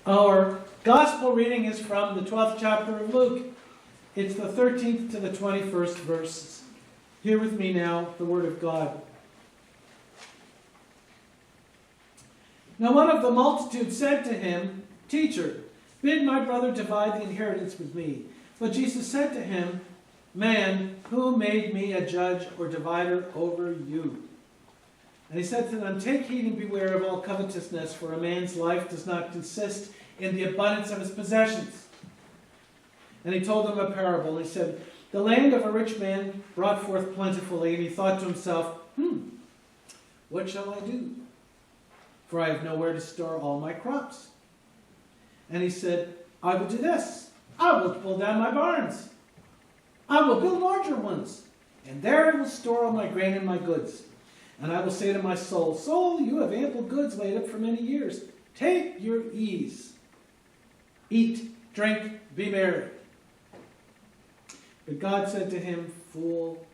Our gospel reading is from the 12th chapter of Luke. It's the 13th to the 21st verses. Hear with me now the word of God. Now one of the multitude said to him, "Teacher, bid my brother divide the inheritance with me." But Jesus said to him, "Man, who made me a judge or divider over you?" And he said to them, "Take heed and beware of all covetousness, for a man's life does not consist in the abundance of his possessions." And he told them a parable. He said, "The land of a rich man brought forth plentifully, and he thought to himself, what shall I do? For I have nowhere to store all my crops." And he said, "I will do this. I will pull down my barns. I will build larger ones, and there I will store all my grain and my goods. And I will say to my soul, Soul, you have ample goods laid up for many years. Take your ease. Eat, drink, be merry." But God said to him, "Fool,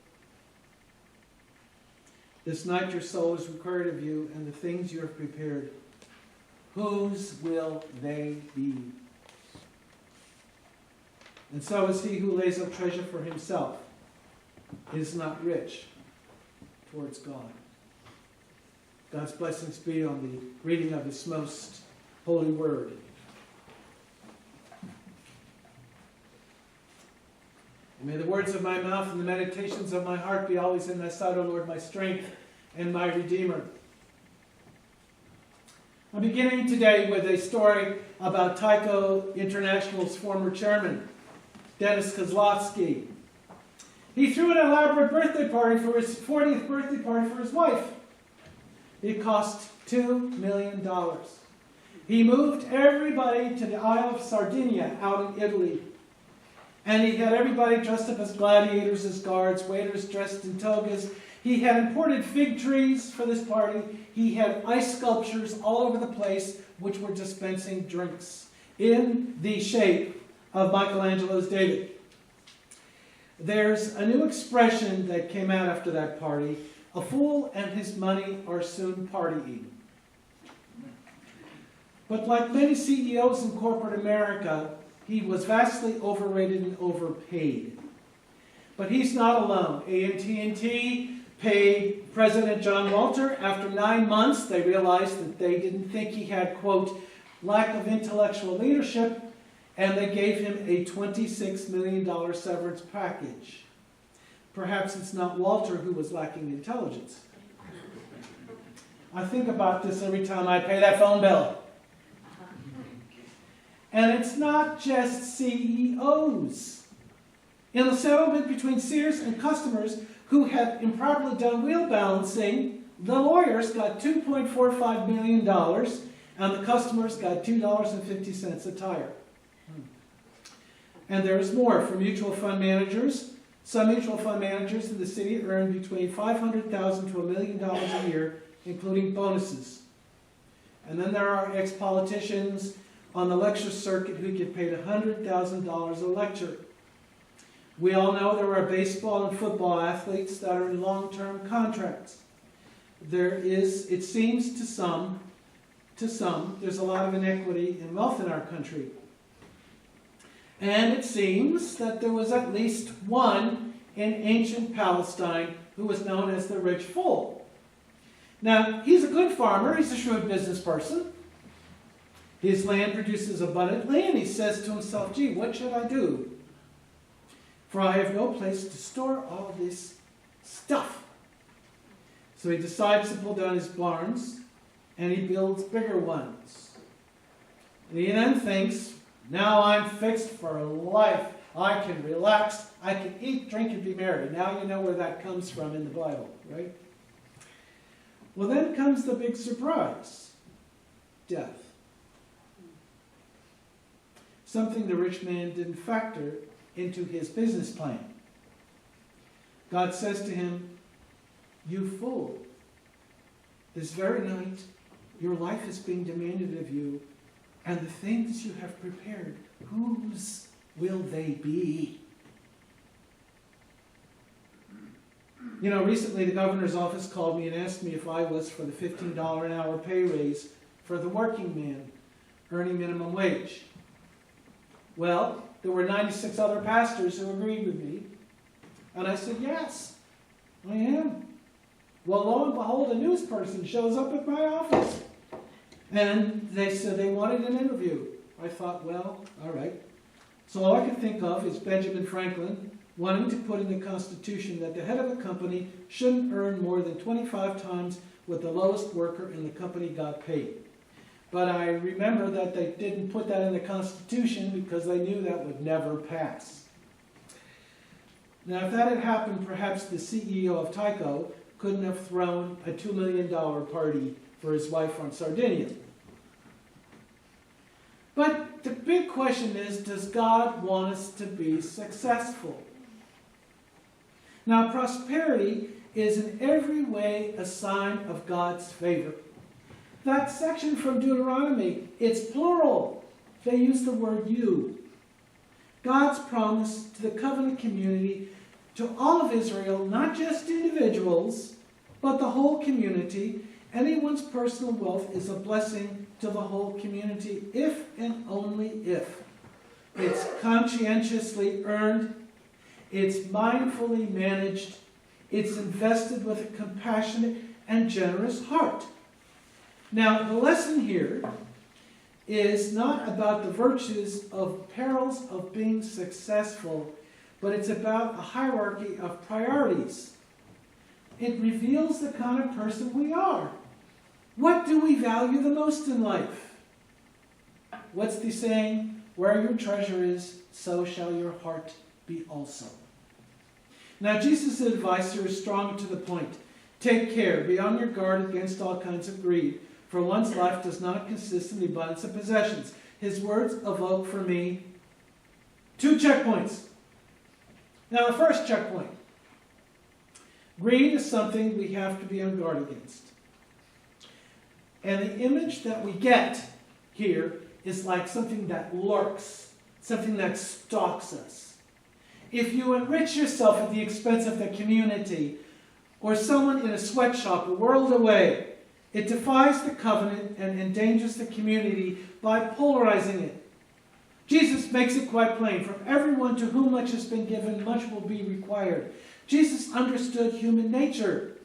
this night your soul is required of you, and the things you have prepared, whose will they be? And so is he who lays up treasure for himself is not rich towards God." God's blessings be on the reading of his most holy word. And may the words of my mouth and the meditations of my heart be always in thy sight, O Lord, my strength and my Redeemer. I'm beginning today with a story about Tyco International's former chairman, Dennis Kozlowski. He threw an elaborate birthday party for his 40th birthday party for his wife. It cost $2 million. He moved everybody to the Isle of Sardinia out in Italy. And he had everybody dressed up as gladiators, as guards, waiters dressed in togas. He had imported fig trees for this party. He had ice sculptures all over the place which were dispensing drinks in the shape of Michelangelo's David. There's a new expression that came out after that party. A fool and his money are soon partying. But like many CEOs in corporate America, he was vastly overrated and overpaid. But he's not alone. AT&T paid President John Walter. After 9 months, they realized that they didn't think he had, quote, lack of intellectual leadership, and they gave him a $26 million severance package. Perhaps it's not Walter who was lacking intelligence. I think about this every time I pay that phone bill. And it's not just CEOs. In the settlement between Sears and customers who had improperly done wheel balancing, the lawyers got $2.45 million and the customers got $2.50 a tire. And there's more for mutual fund managers. Some mutual fund managers in the city earn between $500,000 to $1 million a year, including bonuses. And then there are ex-politicians on the lecture circuit who get paid $100,000 a lecture. We all know there are baseball and football athletes that are in long-term contracts. There is, it seems to some, there's a lot of inequity in wealth in our country. And it seems that there was at least one in ancient Palestine who was known as the rich fool. Now, he's a good farmer, he's a shrewd business person. His land produces abundantly, and he says to himself, gee, what should I do? For I have no place to store all this stuff. So he decides to pull down his barns, and he builds bigger ones. And he then thinks, now I'm fixed for life. I can relax. I can eat, drink, and be merry. Now you know where that comes from in the Bible, right? Well, then comes the big surprise. Death. Something the rich man didn't factor into his business plan. God says to him, you fool. This very night, your life is being demanded of you, and the things you have prepared, whose will they be? You know, recently the governor's office called me and asked me if I was for the $15 an hour pay raise for the working man. earning minimum wage. Well, there were 96 other pastors who agreed with me. And I said, yes, I am. Well, lo and behold, a news person shows up at my office. And they said they wanted an interview. I thought, well, all right. So all I could think of is Benjamin Franklin wanting to put in the Constitution that the head of a company shouldn't earn more than 25 times what the lowest worker in the company got paid. But I remember that they didn't put that in the Constitution because they knew that would never pass. Now, if that had happened, perhaps the CEO of Tyco couldn't have thrown a $2 million party for his wife on Sardinia. But the big question is, does God want us to be successful? Now, prosperity is in every way a sign of God's favor. That section from Deuteronomy, it's plural. They use the word you. God's promise to the covenant community, to all of Israel, not just individuals, but the whole community. Anyone's personal wealth is a blessing to the whole community, if and only if it's conscientiously earned, it's mindfully managed, it's invested with a compassionate and generous heart. Now, the lesson here is not about the virtues of perils of being successful, but it's about a hierarchy of priorities. It reveals the kind of person we are. What do we value the most in life? What's the saying? Where your treasure is, so shall your heart be also. Now, Jesus' advice here is strong to the point. Take care, be on your guard against all kinds of greed, for one's life does not consist in the abundance of possessions. His words evoke for me 2 checkpoints. Now, the first checkpoint. Greed is something we have to be on guard against. And the image that we get here is like something that lurks, something that stalks us. If you enrich yourself at the expense of the community, or someone in a sweatshop a world away, it defies the covenant and endangers the community by polarizing it. Jesus makes it quite plain. From everyone to whom much has been given, much will be required. Jesus understood human nature.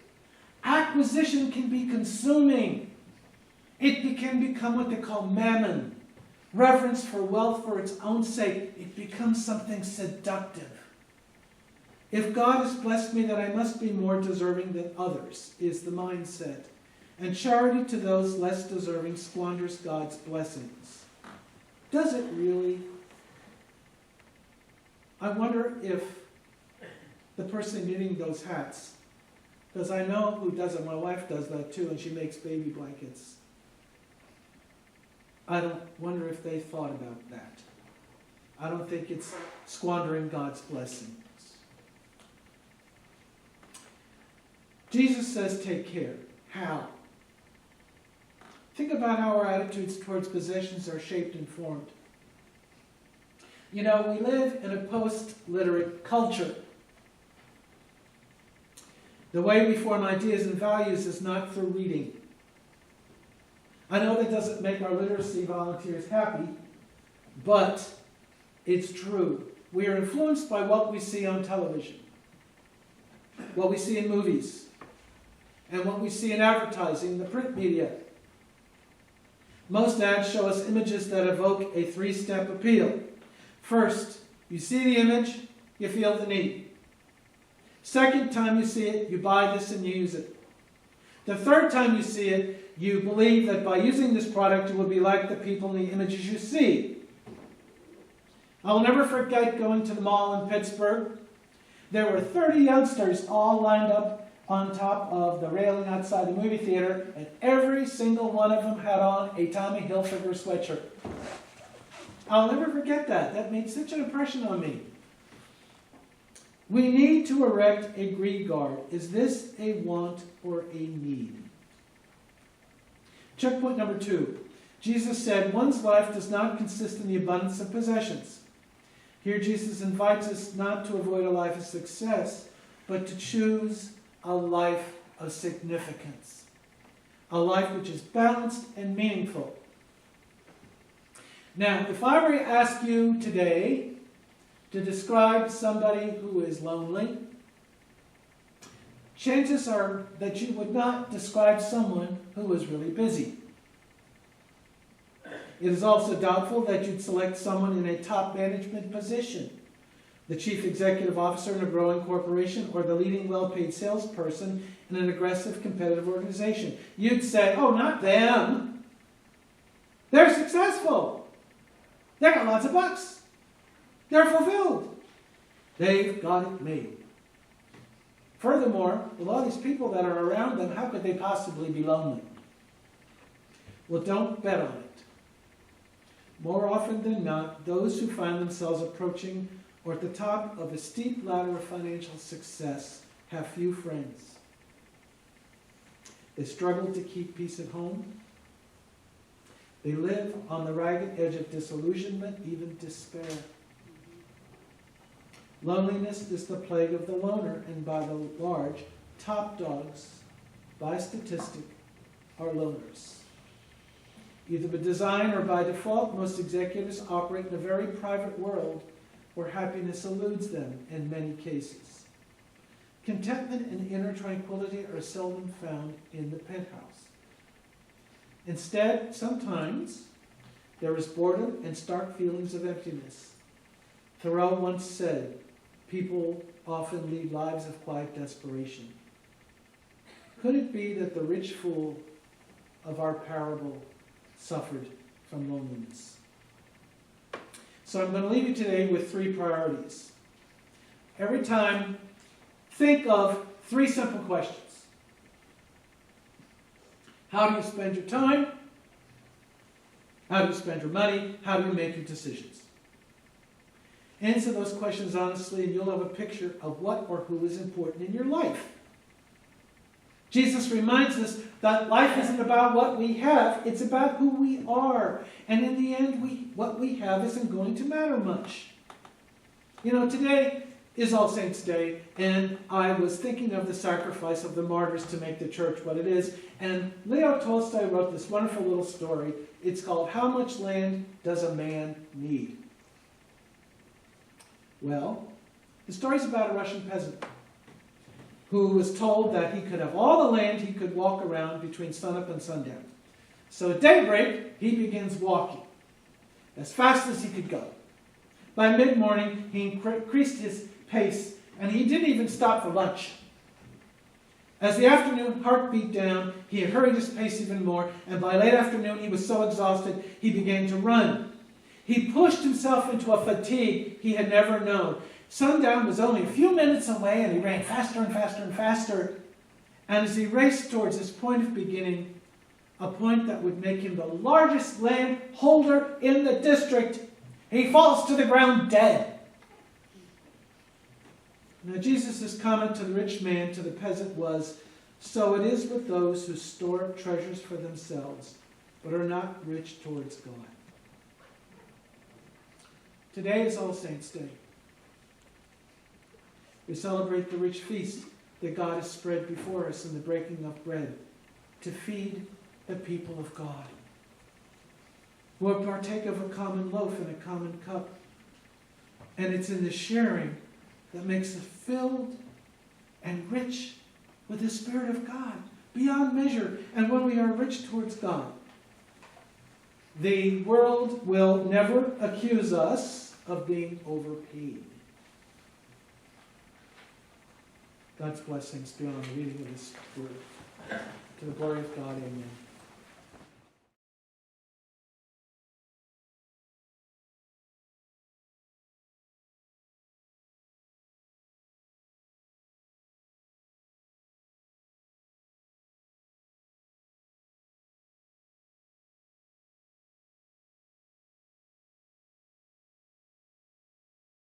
Acquisition can be consuming. It can become what they call mammon. Reverence for wealth for its own sake. It becomes something seductive. If God has blessed me, then I must be more deserving than others, is the mindset. And charity to those less deserving squanders God's blessings. Does it really? I wonder if the person knitting those hats, because I know who does it. My wife does that too, and she makes baby blankets. I don't wonder if they thought about that. I don't think it's squandering God's blessings. Jesus says take care. How? Think about how our attitudes towards possessions are shaped and formed. You know, we live in a post-literate culture. The way we form ideas and values is not through reading. I know that doesn't make our literacy volunteers happy, but it's true. We are influenced by what we see on television, what we see in movies, and what we see in advertising, the print media. Most ads show us images that evoke a 3-step appeal. First, you see the image, you feel the need. Second time you see it, you buy this and you use it. The third time you see it, you believe that by using this product you will be like the people in the images you see. I'll never forget going to the mall in Pittsburgh. There were 30 youngsters all lined up on top of the railing outside the movie theater, and every single one of them had on a Tommy Hilfiger sweatshirt. I'll never forget that. That made such an impression on me. We need to erect a greed guard. Is this a want or a need? Checkpoint number 2. Jesus said, one's life does not consist in the abundance of possessions. Here Jesus invites us not to avoid a life of success, but to choose a life of significance. A life which is balanced and meaningful. Now, if I were to ask you today to describe somebody who is lonely, chances are that you would not describe someone who is really busy. It is also doubtful that you'd select someone in a top management position, the chief executive officer in a growing corporation, or the leading well-paid salesperson in an aggressive competitive organization. You'd say, oh, not them. They're successful. They got lots of bucks. They're fulfilled. They've got it made. Furthermore, with all these people that are around them, how could they possibly be lonely? Well, don't bet on it. More often than not, those who find themselves approaching or at the top of a steep ladder of financial success have few friends. They struggle to keep peace at home. They live on the ragged edge of disillusionment, even despair. Loneliness is the plague of the loner, and by the large, top dogs, by statistic, are loners. Either by design or by default, most executives operate in a very private world where happiness eludes them in many cases. Contentment and inner tranquility are seldom found in the penthouse. Instead, sometimes, there is boredom and stark feelings of emptiness. Thoreau once said, people often lead lives of quiet desperation. Could it be that the rich fool of our parable suffered from loneliness? So I'm going to leave you today with 3 priorities. Every time, think of 3 simple questions. How do you spend your time? How do you spend your money? How do you make your decisions? Answer those questions honestly, and you'll have a picture of what or who is important in your life. Jesus reminds us that life isn't about what we have, it's about who we are. And in the end, what we have isn't going to matter much. You know, today is All Saints' Day, and I was thinking of the sacrifice of the martyrs to make the church what it is. And Leo Tolstoy wrote this wonderful little story. It's called How Much Land Does a Man Need? Well, the story's about a Russian peasant who was told that he could have all the land he could walk around between sunup and sundown. So at daybreak, he begins walking as fast as he could go. By mid-morning, he increased his pace, and he didn't even stop for lunch. As the afternoon heart beat down, he hurried his pace even more, and by late afternoon, he was so exhausted, he began to run. He pushed himself into a fatigue he had never known. Sundown was only a few minutes away, and he ran faster and faster and faster. And as he raced towards his point of beginning, a point that would make him the largest land holder in the district, he falls to the ground dead. Now Jesus' comment to the rich man, to the peasant, was, so it is with those who store up treasures for themselves, but are not rich towards God. Today is All Saints' Day. We celebrate the rich feast that God has spread before us in the breaking of bread to feed the people of God. We'll partake of a common loaf and a common cup. And it's in the sharing that makes us filled and rich with the Spirit of God beyond measure. And when we are rich towards God, the world will never accuse us of being overpaid. God's blessings be on the reading of this word. To the glory of God, amen.